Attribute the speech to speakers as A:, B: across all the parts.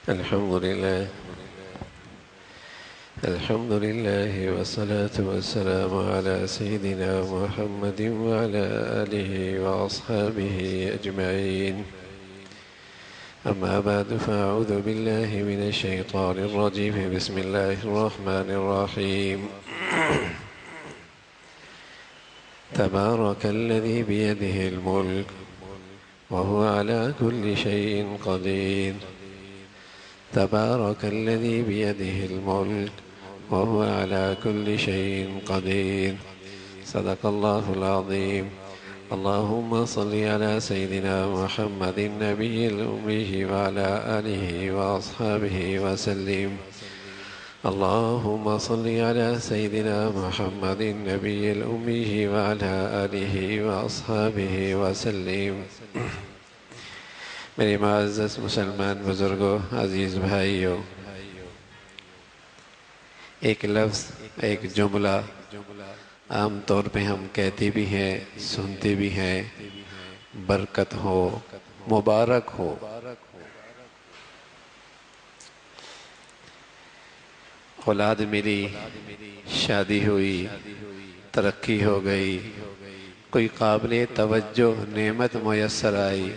A: الحمد لله والصلاة والسلام على سيدنا محمد وعلى آله وأصحابه أجمعين. أما بعد، فأعوذ بالله من الشيطان الرجيم. بسم الله الرحمن الرحيم. تبارك الذي بيده الملك وهو على كل شيء قدير. تبارك الذي بيده الملك وهو على كل شيء قدير. صدق الله العظيم. اللهم صل على سيدنا محمد النبي الأمي وعلى آله وأصحابه وسلم. اللهم صل على سيدنا محمد النبي الأمي وعلى آله وأصحابه وسلم. میرے معزز مسلمان بزرگوں، عزیز بھائیوں، ایک لفظ، ایک جملہ عام طور پہ ہم کہتے بھی ہیں، سنتے بھی ہیں، برکت ہو، مبارک ہو۔ اولاد ملی، شادی ہوئی، ترقی ہو گئی، کوئی قابل توجہ نعمت میسر آئی،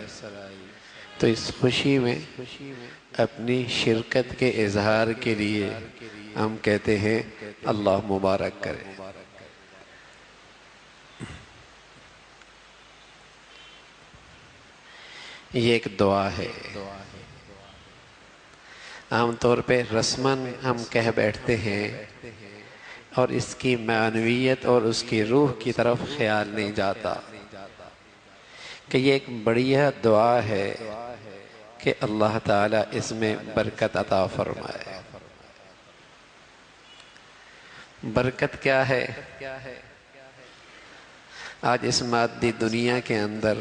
A: تو اس خوشی میں اپنی شرکت کے اظہار کے لیے ہم کہتے ہیں اللہ مبارک کرے۔ یہ ایک دعا ہے، عام طور پہ رسماً ہم کہہ بیٹھتے ہیں اور اس کی معنویت اور اس کی روح کی طرف خیال نہیں جاتا کہ یہ ایک بڑھیا دعا ہے کہ اللہ تعالیٰ اس میں برکت عطا فرمائے۔ برکت کیا ہے؟ آج اس مادی دنیا کے اندر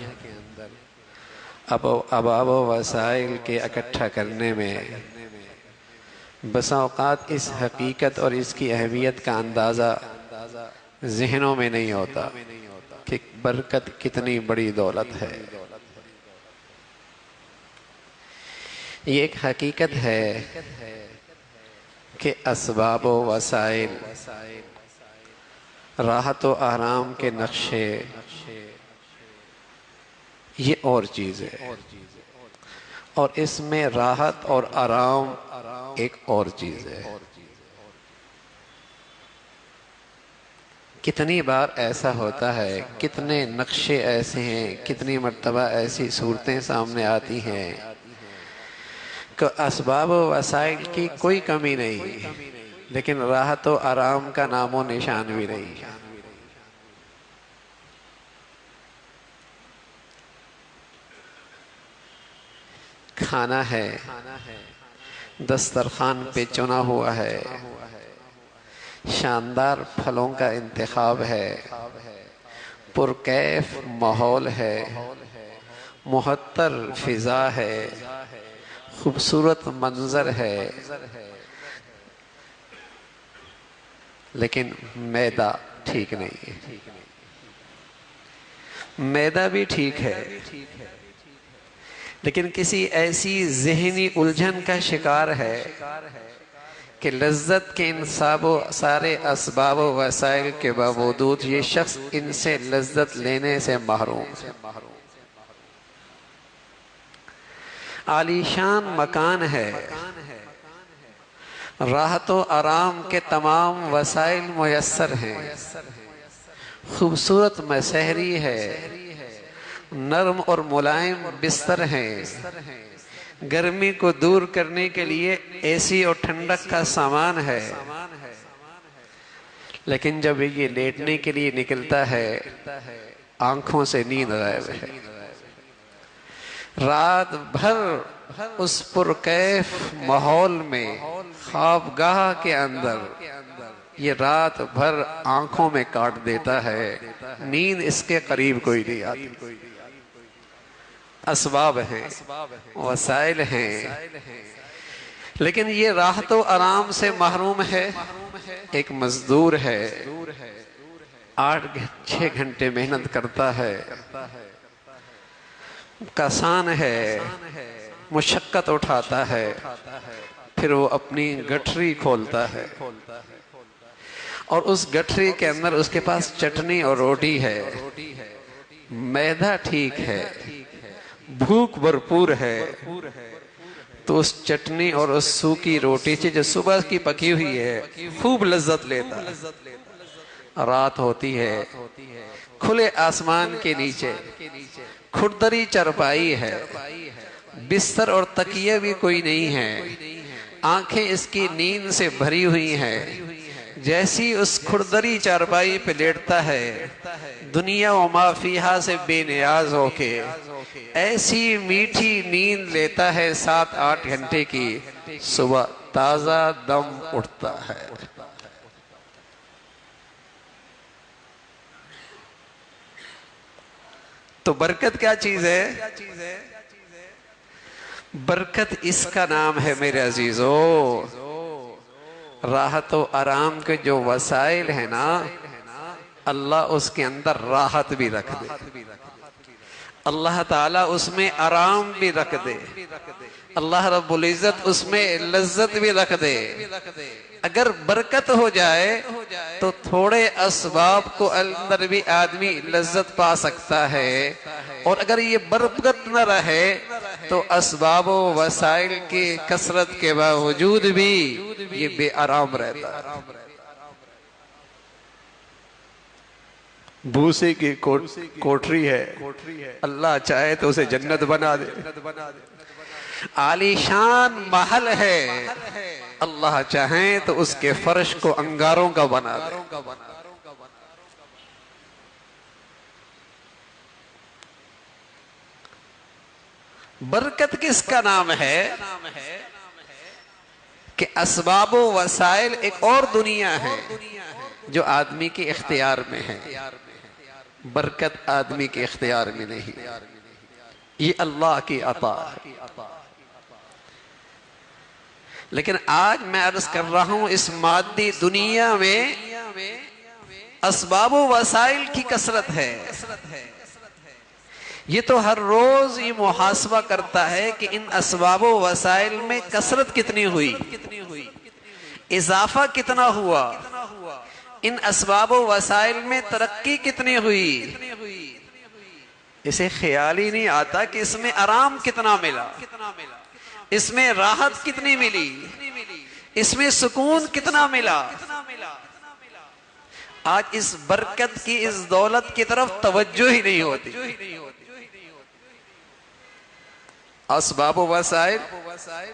A: ابواب و وسائل کے اکٹھا کرنے میں بسا اوقات اس حقیقت اور اس کی اہمیت کا اندازہ ذہنوں میں نہیں ہوتا کہ برکت کتنی بڑی دولت ہے۔ یہ ایک حقیقت ہے کہ اسباب و وسائل، راحت و آرام کے نقشے، یہ اور چیز ہے، اور اس میں راحت اور آرام ایک اور چیز ہے۔ کتنی بار ایسا ہوتا ہے، کتنے نقشے ایسے ہیں، کتنی مرتبہ ایسی صورتیں سامنے آتی ہیں کہ اسباب و وسائل کی کوئی کمی نہیں، لیکن راحت و آرام کا نام و نشان بھی نہیں۔ کھانا ہے، دسترخوان پہ چنا ہوا ہے، شاندار پھلوں کا انتخاب ہے، پرکیف ماحول ہے، معطر فضا ہے، خوبصورت منظر ہے، لیکن معدہ ٹھیک نہیں ہے۔ معدہ بھی ٹھیک ہے، لیکن کسی ایسی ذہنی الجھن کا شکار ہے کہ لذت کے ان سارے اسباب و وسائل کے باوجود یہ شخص ان سے لذت لینے سے محروم ہے۔ عالی شان مکان ہے، راحت و آرام کے تمام وسائل میسر ہیں، خوبصورت مسحری ہے، نرم اور ملائم بستر ہیں، گرمی کو دور کرنے کے لیے اے سی اور ٹھنڈک کا سامان ہے، لیکن جب یہ لیٹنے کے لیے نکلتا ہے آنکھوں سے نیند غائب ہے۔ رات بھر اس پرکیف ماحول میں، خوابگاہ کے اندر، یہ رات بھر آنکھوں میں کاٹ دیتا ہے، نیند اس کے قریب کوئی نہیں آتی۔ اسباب ہیں، وسائل ہیں، لیکن یہ راحت و آرام سے محروم ہے۔ ایک مزدور ہے، 8-6 گھنٹے محنت کرتا ہے، کسان ہے، مشقت اٹھاتا ہے، پھر وہ اپنی گٹھری کھولتا ہے اور اس گٹھری کے اندر اس کے پاس چٹنی اور روٹی ہے، معدہ ٹھیک ہے، بھوک بھرپور ہے، تو اس چٹنی اور اس سوکھی روٹی سے جو صبح کی پکی ہوئی ہے خوب لذت لیتا ہے۔ رات ہوتی ہے، کھلے آسمان کے نیچے کھردری چرپائی ہے، بستر اور تکیہ بھی کوئی نہیں ہے، آنکھیں اس کی نیند سے بھری ہوئی ہیں۔ جیسی اس کھردری چارپائی پہ لیٹتا ہے، دنیا و ما فیہا سے بے نیاز ہو کے ایسی میٹھی نیند لیتا ہے 7-8 گھنٹے کی، صبح تازہ دم اٹھتا ہے۔ تو برکت کیا چیز ہے؟ برکت اس کا نام ہے میرے عزیزو، راحت و آرام کے جو وسائل ہیں نا، اللہ اس کے اندر راحت بھی رکھ دے، اللہ تعالیٰ اس میں آرام بھی رکھ دے، اللہ رب العزت اس میں لذت بھی رکھ دے۔ اگر برکت ہو جائے تو تھوڑے اسباب کو اندر بھی آدمی لذت پا سکتا ہے، اور اگر یہ برکت نہ رہے تو اسباب و وسائل کی کثرت کے باوجود بھی یہ بے آرام رہتا ہے۔ بھوسے کی کوٹری ہے، اللہ چاہے تو اسے جنت بنا دے، عالی شان محل ہے، اللہ چاہیں تو اس کے فرش کو انگاروں کا بنا دے۔ برکت کس کا نام ہے؟ کہ اسباب و وسائل ایک اور دنیا ہے جو آدمی کے اختیار میں ہے، برکت آدمی کے اختیار میں نہیں، یہ اللہ کی عطا ہے۔ لیکن آج میں عرض کر رہا ہوں اس مادی دنیا میں اسباب و وسائل کی کثرت ہے، یہ تو ہر روز یہ محاسبہ کرتا ہے کہ ان اسباب و وسائل میں کثرت کتنی ہوئی، اضافہ کتنا ہوا، ان اسباب و وسائل میں ترقی کتنی ہوئی۔ اسے خیال ہی نہیں آتا کہ اس میں آرام کتنا ملا، اس میں راحت کتنی ملی، اس میں سکون کتنا ملا۔ آج اس برکت کی، اس دولت کی طرف توجہ ہی نہیں ہوتی۔ اسباب و وسائل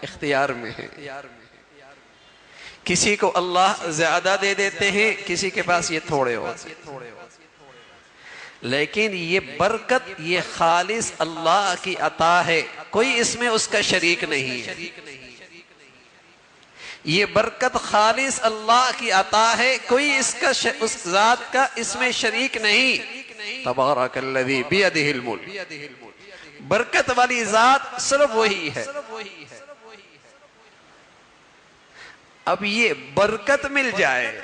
A: اختیار میں ہے، کسی کو اللہ زیادہ دے دیتے ہیں، کسی کے پاس یہ تھوڑے ہوتے ہیں، لیکن یہ برکت یہ خالص اللہ کی عطا ہے، کوئی اس میں اس کا شریک نہیں ہے۔ یہ برکت خالص اللہ کی عطا ہے، کوئی اس ذات کا اس میں شریک نہیں۔ تبارک الذی بیدہ الملک، برکت والی ذات صرف وہی ہے۔ اب یہ برکت مل جائے،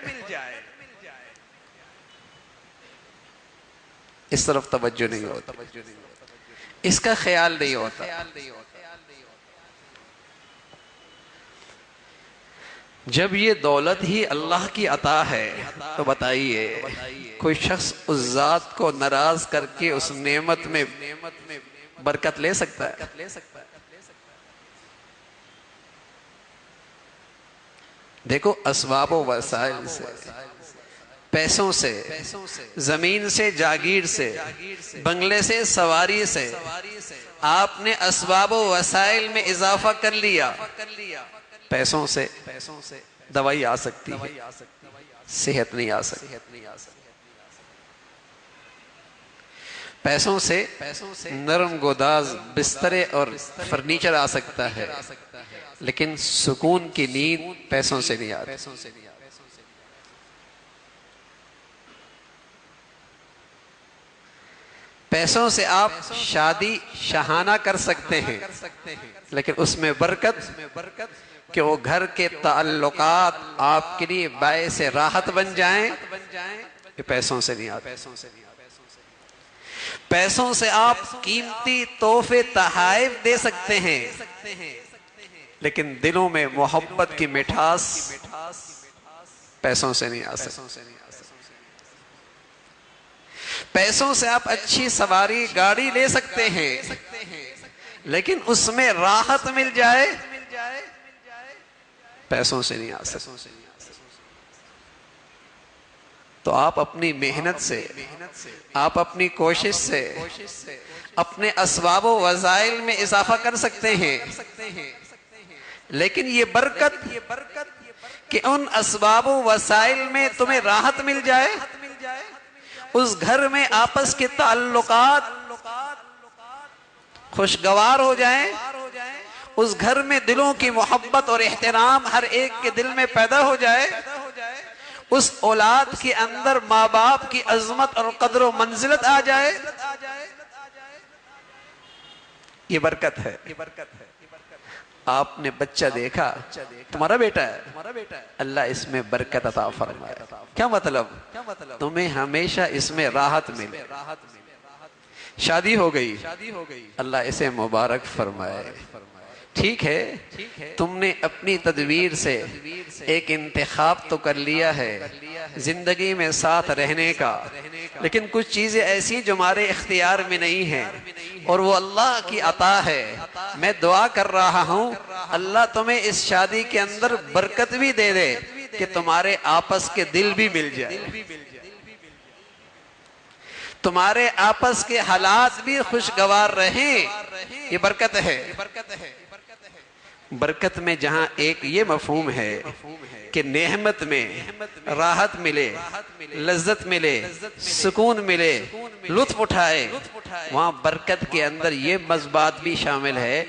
A: اس طرف توجہ نہیں ہوتی، اس کا خیال نہیں ہوتا۔ جب یہ دولت ہی اللہ کی عطا ہے تو بتائیے کوئی شخص اس ذات کو ناراض کر کے اس نعمت میں برکت لے سکتا ہے؟ دیکھو اسباب و وسائل سے، پیسوں سے، زمین سے، جاگیر سے، بنگلے سے، سواری سے آپ نے اسباب و وسائل میں اضافہ کر لیا۔ پیسوں سے دوائی آ سکتی ہے، صحت نہیں آ سکتی۔ پیسوں سے نرم گوداز بسترے اور فرنیچر آ سکتا ہے، لیکن سکون کی نیند پیسوں سے نہیں آتی۔ پیسوں سے آپ شادی شہانہ کر سکتے ہیں، لیکن اس میں برکت کہ وہ گھر کے تعلقات آپ کے لیے باعث راحت بن جائیں، یہ پیسوں سے نہیں آتا۔ پیسوں سے آپ قیمتی تحفے تحائف دے سکتے ہیں، لیکن دلوں میں محبت کی مٹھاس پیسوں سے نہیں آ سکتی۔ پیسوں سے آپ اچھی سواری گاڑی لے سکتے ہیں، لیکن اس میں راحت مل جائے پیسوں سے نہیں آ سکتی۔ تو آپ اپنی محنت سے، آپ اپنی کوشش سے اپنے اسباب و وسائل میں اضافہ کر سکتے ہیں، لیکن یہ برکت کہ ان اسباب و وسائل میں تمہیں راحت مل جائے، اس گھر میں آپس کے تعلقات خوشگوار ہو جائیں، اس گھر میں دلوں کی محبت اور احترام ہر ایک کے دل میں پیدا ہو جائے، اس اولاد کے اندر ماں باپ کی عظمت اور قدر و منزلت آ جائے، یہ برکت ہے۔ آپ نے بچہ دیکھا، تمہارا بیٹا ہے، اللہ اس میں برکت عطا فرمائے۔ کیا مطلب؟ تمہیں ہمیشہ اس میں راحت ملے۔ شادی ہو گئی، اللہ اسے مبارک فرمائے۔ ٹھیک ہے، تم نے اپنی تدبیر سے ایک انتخاب تو کر لیا ہے زندگی میں ساتھ رہنے کا، لیکن کچھ چیزیں ایسی جو ہمارے اختیار میں نہیں ہیں، اور وہ اللہ کی عطا ہے۔ میں دعا کر رہا ہوں اللہ تمہیں اس شادی کے اندر برکت بھی دے دے کہ تمہارے آپس کے دل بھی مل جائے، تمہارے آپس کے حالات بھی خوشگوار رہیں، یہ برکت ہے۔ برکت میں جہاں ایک یہ مفہوم ہے کہ نعمت میں راحت ملے، لذت ملے، سکون ملے، لطف اٹھائے، وہاں برکت کے اندر یہ مضبوط بھی شامل ہے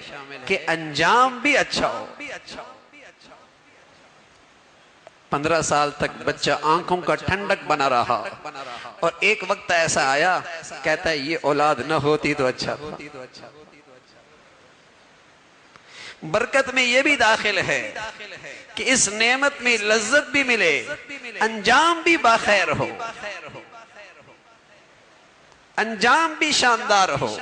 A: کہ انجام بھی اچھا ہو۔ 15 سال تک بچہ آنکھوں کا ٹھنڈک بنا رہا، اور ایک وقت ایسا آیا کہتا ہے یہ اولاد نہ ہوتی تو اچھا تھا۔ برکت میں یہ بھی داخل ہے کہ اس نعمت میں لذت بھی ملے، انجام بھی باخیر ہو، انجام بھی شاندار ہو،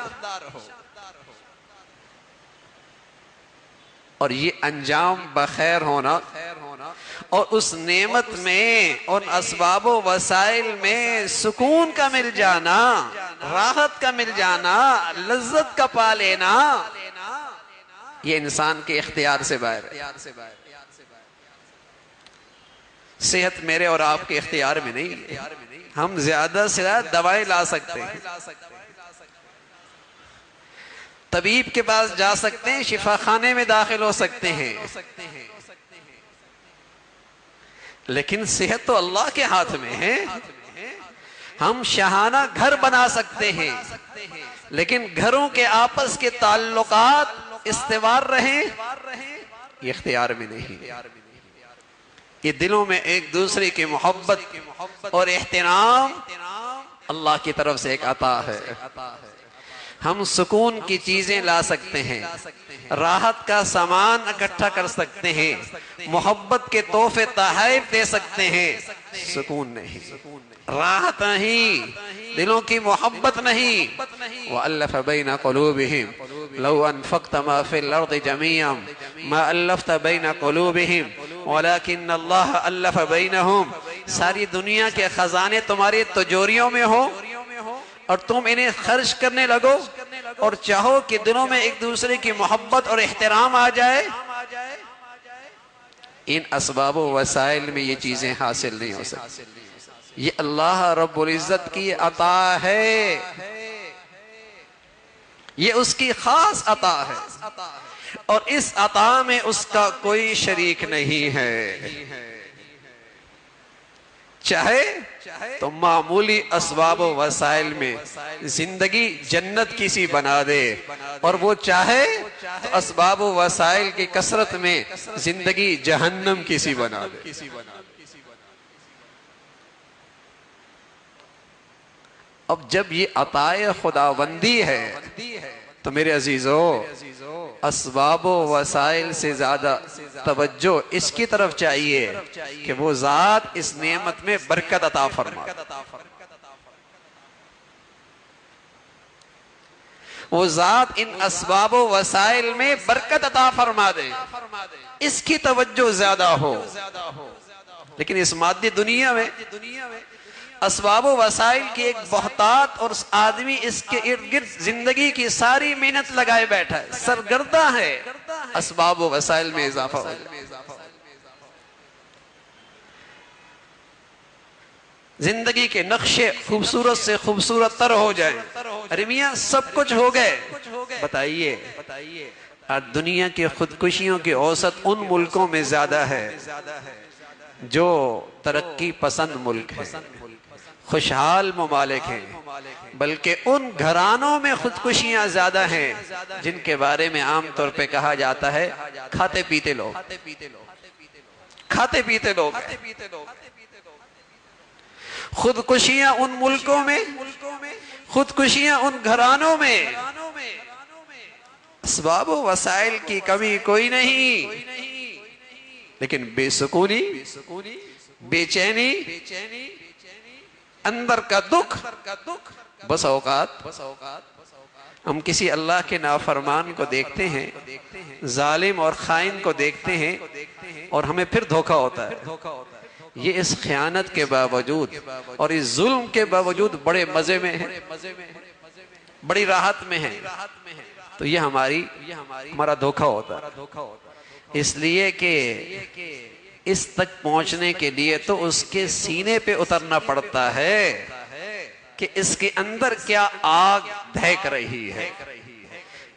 A: اور یہ انجام بخیر ہونا اور اس نعمت میں، ان اسباب و وسائل میں سکون کا مل جانا، راحت کا مل جانا، لذت کا پا لینا، یہ انسان کے اختیار سے باہر ہے۔ صحت میرے اور آپ کے اختیار میں نہیں ہے، ہم زیادہ سے زیادہ دوائیں لا سکتے ہیں، طبیب کے پاس جا سکتے ہیں، شفا خانے میں داخل ہو سکتے ہیں، لیکن صحت تو اللہ کے ہاتھ میں ہے۔ ہم شاہانہ گھر بنا سکتے ہیں، لیکن گھروں کے آپس کے تعلقات استوار رہیں، یہ اختیار میں نہیں۔ یہ دلوں میں ایک دوسرے کی محبت اور احترام اللہ کی طرف سے ایک عطا ہے۔ ہم سکون کی چیزیں لا سکتے ہیں، راحت کا سامان اکٹھا کر سکتے ہیں، محبت کے تحفے تحائف دے سکتے ہیں، سکون نہیں، راحت نہیں، دلوں کی محبت نہیں۔ وَأَلَّفَ بَيْنَ قُلُوبِهِمْ لَوْ أَنفَقْتَ مَا فِي الْأَرْضِ جَمِيعًا مَا أَلَّفْتَ بَيْنَ قُلُوبِهِمْ وَلَكِنَّ اللَّهَ أَلَّفَ بَيْنَهُمْ۔ ساری دنیا کے خزانے تمہاری تجوریوں میں ہو اور تم انہیں خرچ کرنے لگو اور چاہو کہ دلوں میں ایک دوسرے کی محبت اور احترام آ جائے، ان اسباب و وسائل میں یہ چیزیں حاصل نہیں ہو سکتی۔ یہ اللہ رب العزت کی عطا ہے، یہ اس کی خاص عطا ہے، اور اس عطا میں اس کا کوئی شریک نہیں ہے۔ چاہے تو معمولی اسباب و وسائل میں زندگی جنت کسی بنا دے، اور وہ چاہے تو اسباب و وسائل کی کثرت میں زندگی جہنم کسی بنا دے۔ اب جب یہ عطائے خداوندی ہے تو میرے عزیزو، اسباب و وسائل سے زیادہ توجہ اس کی طرف چاہیے کہ وہ ذات اس نعمت میں برکت عطا فرما۔ وہ ذات ان اسباب و وسائل میں برکت عطا فرما دے، اس کی توجہ زیادہ ہو۔ لیکن اس مادی دنیا میں اسباب و وسائل کی ایک بہتات، اور آدمی اس کے ارد گرد زندگی کی ساری محنت لگائے بیٹھا ہے، سرگردہ ہے، اسباب و وسائل میں اضافہ ہو جائے، زندگی کے نقشے خوبصورت سے خوبصورت تر ہو جائیں۔ ارے میاں سب کچھ ہو گئے، بتائیے آج دنیا کی خودکشیوں کی اوسط ان ملکوں میں زیادہ ہے جو ترقی پسند ملک ہیں، خوشحال ممالک ہیں، بلکہ ان گھرانوں میں خودکشیاں زیادہ ہیں جن کے بارے میں عام طور پہ کہا جاتا ہے کھاتے پیتے لوگ، کھاتے پیتے لوگ۔ خودکشیاں ان ملکوں میں، خودکشیاں ان گھرانوں میں، اسباب و وسائل کی کمی کوئی نہیں، لیکن بے سکونی، بے چینی، اندر کا دکھ۔ بس اوقات ہم کسی اللہ کے نافرمان کو دیکھتے ہیں، ظالم اور خائن کو دیکھتے ہیں، اور ہمیں پھر دھوکہ ہوتا ہے۔ یہ اس خیانت کے باوجود اور اس ظلم کے باوجود بڑے مزے میں ہے، بڑی راحت میں ہے، تو یہ ہمارا دھوکہ ہوتا ہے۔ اس لیے کہ اس تک پہنچنے کے لیے تو اس کے سینے پہ اترنا پڑتا ہے کہ اس کے اندر کیا آگ دہک رہی ہے،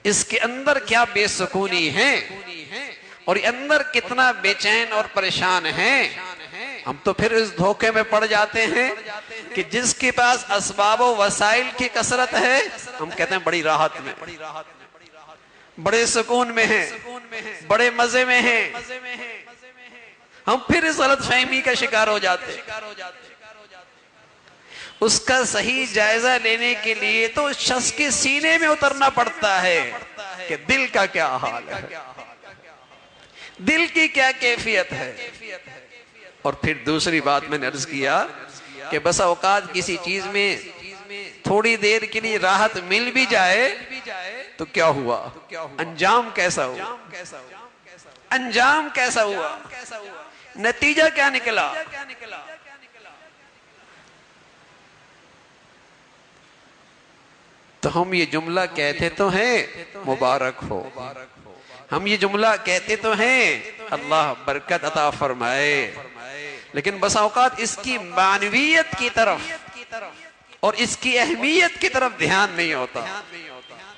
A: اس کے اندر کیا بے سکونی ہے، اور اندر کتنا بے چین اور پریشان ہے۔ ہم تو پھر اس دھوکے میں پڑ جاتے ہیں کہ جس کے پاس اسباب و وسائل کی کثرت ہے، ہم کہتے ہیں بڑی راحت میں، بڑے سکون میں ہیں، بڑے مزے میں ہیں۔ ہم پھر اس غلط فہمی کا شکار ہو جاتے ہیں۔ اس کا صحیح جائزہ لینے کے لیے تو اس شخص کے سینے میں اترنا پڑتا ہے کہ دل کا کیا حال ہے، دل کی کیا کیفیت ہے۔ اور پھر دوسری بات میں نے عرض کیا کہ بس اوقات کسی چیز میں تھوڑی دیر کے لیے راحت مل بھی جائے تو کیا ہوا، انجام کیسا ہوا، انجام کیسا ہوا، نتیجہ کیا نکلا۔ تو ہم یہ جملہ کہتے تو ہیں مبارک ہو، ہم یہ جملہ کہتے تو ہیں اللہ برکت عطا فرمائے، لیکن بس اوقات اس کی معنویت کی طرف اور اس کی اہمیت کی طرف دھیان نہیں ہوتا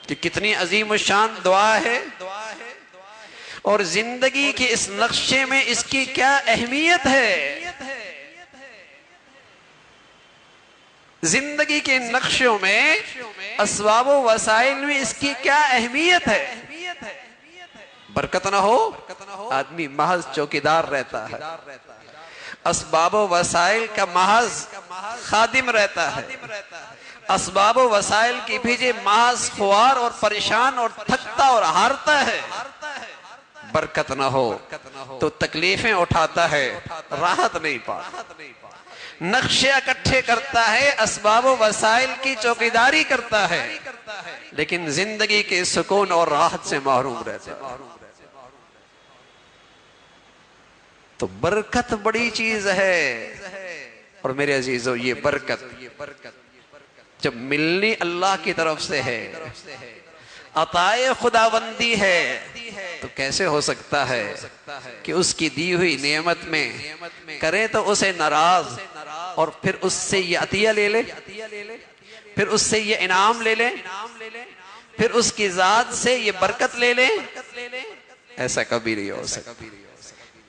A: کہ کتنی عظیم الشان دعا ہے، اور زندگی کے اس نقشے میں اس کی کیا اہمیت ہے، زندگی کے نقشوں میں اسباب و وسائل میں اس کی کیا اہمیت ہے۔ برکت نہ ہو آدمی محض چوکیدار رہتا ہے، اسباب و وسائل کا محض خادم رہتا ہے، اسباب و وسائل کی پیچھے محض خوار اور پریشان اور تھکتا اور ہارتا ہے۔ برکت نہ ہو تو تکلیفیں اٹھاتا ہے، راحت نہیں پاتا، نقشے اکٹھے کرتا ہے، اسباب و وسائل کی چوکیداری کرتا ہے، لیکن زندگی کے سکون اور راحت سے محروم رہتا ہے۔ تو برکت بڑی چیز ہے، اور میرے عزیزو یہ برکت جب ملنی اللہ کی طرف سے ہے، عطائے خداوندی ہے، تو کیسے ہو سکتا ہے کہ اس کی دی ہوئی نعمت میں کریں تو اسے ناراض، اور پھر اس سے یہ عطیہ لے لے، پھر اس سے یہ انعام لے لے، پھر اس کی ذات سے یہ برکت لے لے؟ ایسا کبھی نہیں ہو سکتا۔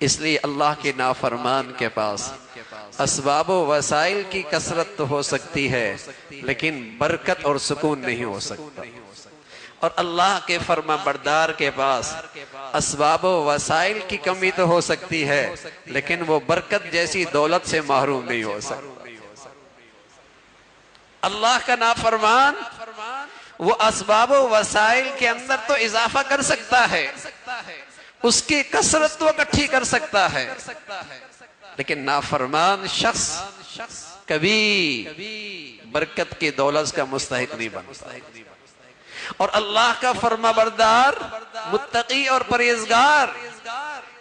A: اس لیے اللہ کے نافرمان کے پاس اسباب و وسائل کی کثرت تو ہو سکتی ہے، لیکن برکت اور سکون نہیں ہو سکتا، اور اللہ کے فرما بردار کے پاس اسباب و وسائل کی کمی تو ہو سکتی ہے، لیکن وہ برکت جیسی دولت سے محروم نہیں ہو سکتا۔ اللہ کا نافرمان وہ اسباب و وسائل کے اندر تو اضافہ کر سکتا ہے، اس کی کثرت تو اکٹھی کر سکتا ہے، لیکن نافرمان شخص کبھی برکت کی دولت کا مستحق نہیں بنتا۔ اور اللہ کا فرما بردار، متقی اور پرہیزگار،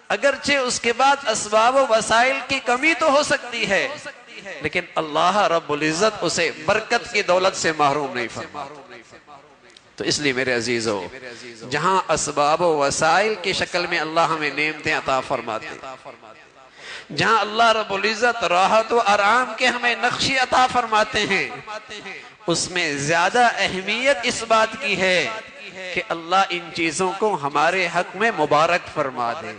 A: اگرچہ اس کے بعد اسباب و وسائل کی کمی تو ہو سکتی ہے، لیکن اللہ رب العزت اسے برکت کی دولت سے محروم نہیں فرماتا۔ تو اس لیے میرے عزیزو، جہاں اسباب و وسائل کی شکل میں اللہ ہمیں نعمتیں عطا فرماتے، جہاں اللہ رب العزت راحت و آرام کے ہمیں نقشے عطا فرماتے ہیں، اس میں زیادہ اہمیت اس بات کی ہے کہ اللہ ان چیزوں کو ہمارے حق میں مبارک فرما دے۔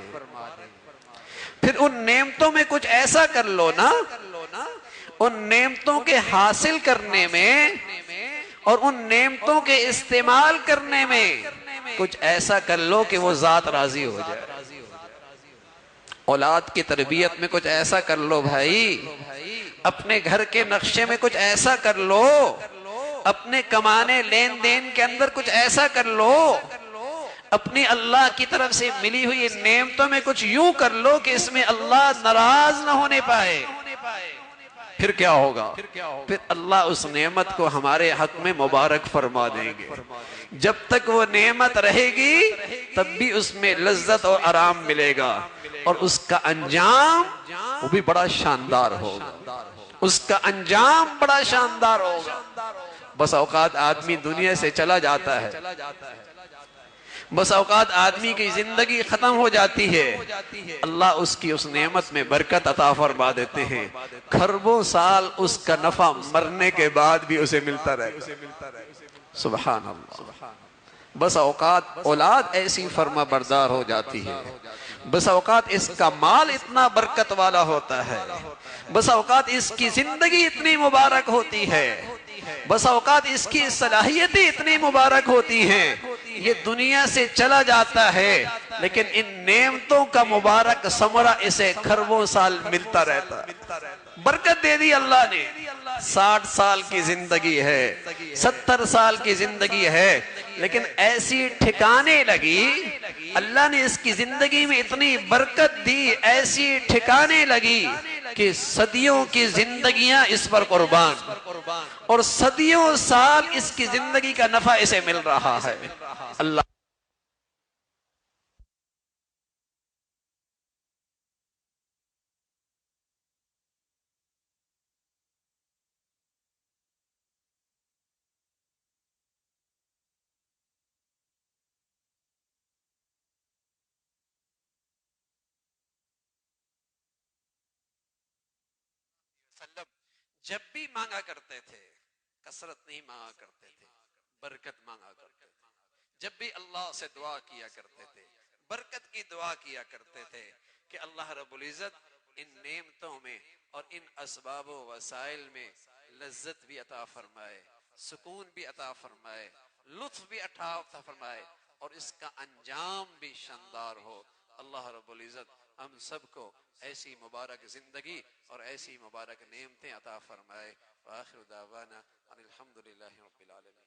A: پھر ان نعمتوں میں کچھ ایسا کر لو نا، ان نعمتوں کے حاصل کرنے میں اور ان نعمتوں کے استعمال کرنے میں کچھ ایسا کر لو کہ وہ ذات راضی ہو جائے۔ اولاد کی تربیت میں کچھ ایسا کر لو بھائی، اپنے گھر کے نقشے میں کچھ ایسا کر لو، اپنے کمانے لین دین کے اندر کچھ ایسا کر لو، اپنی اللہ کی طرف سے ملی ہوئی نعمتوں میں کچھ یوں کر لو کہ اس میں اللہ ناراض نہ ہونے پائے۔ پھر کیا ہوگا؟ پھر اللہ اس نعمت کو ہمارے حق میں مبارک فرما دیں گے۔ جب تک وہ نعمت رہے گی تب بھی اس میں لذت اور آرام ملے گا، اور اس کا انجام وہ بھی بڑا شاندار ہوگا، اس کا انجام بڑا شاندار ہوگا۔ بس اوقات آدمی دنیا سے چلا جاتا ہے، بس اوقات آدمی کی زندگی ختم ہو جاتی ہے، اللہ اس کی اس نعمت میں برکت عطا فرما دیتے ہیں، کھربوں سال اس کا نفع مرنے کے بعد بھی اسے ملتا رہتا ہے۔ سبحان اللہ۔ بس اوقات اولاد ایسی فرما بردار ہو جاتی ہے، بس اوقات اس کا مال اتنا برکت والا ہوتا ہے، بس اوقات اس کی زندگی اتنی مبارک ہوتی ہے، بس اوقات اس کی صلاحیتیں اتنی مبارک ہوتی ہیں، یہ دنیا سے چلا جاتا ہے لیکن ان نعمتوں کا مبارک ثمرہ اسے کھربوں سال ملتا رہتا ہے۔ برکت دے دی اللہ نے، 60 سال کی زندگی ہے، 70 سال کی زندگی ہے، لیکن ایسی ٹھکانے لگی، اللہ نے اس کی زندگی میں اتنی برکت دی، ایسی ٹھکانے لگی کہ صدیوں کی زندگیاں اس پر قربان، اور صدیوں سال اس کی زندگی کا نفع اسے مل رہا ہے۔ اللہ جب بھی مانگا کرتے تھے، کثرت نہیں مانگا کرتے تھے، برکت مانگا کرتے تھے۔ جب بھی اللہ سے دعا کیا کرتے تھے، برکت کی دعا کیا کرتے تھے کہ اللہ رب العزت ان نعمتوں میں اور ان اسباب و وسائل میں لذت بھی عطا فرمائے، سکون بھی عطا فرمائے، لطف بھی عطا فرمائے، اور اس کا انجام بھی شاندار ہو۔ اللہ رب العزت ہم سب کو ایسی مبارک زندگی اور ایسی مبارک نعمتیں عطا فرمائے۔ وآخر دعوانا ان الحمدللہ رب العالمین۔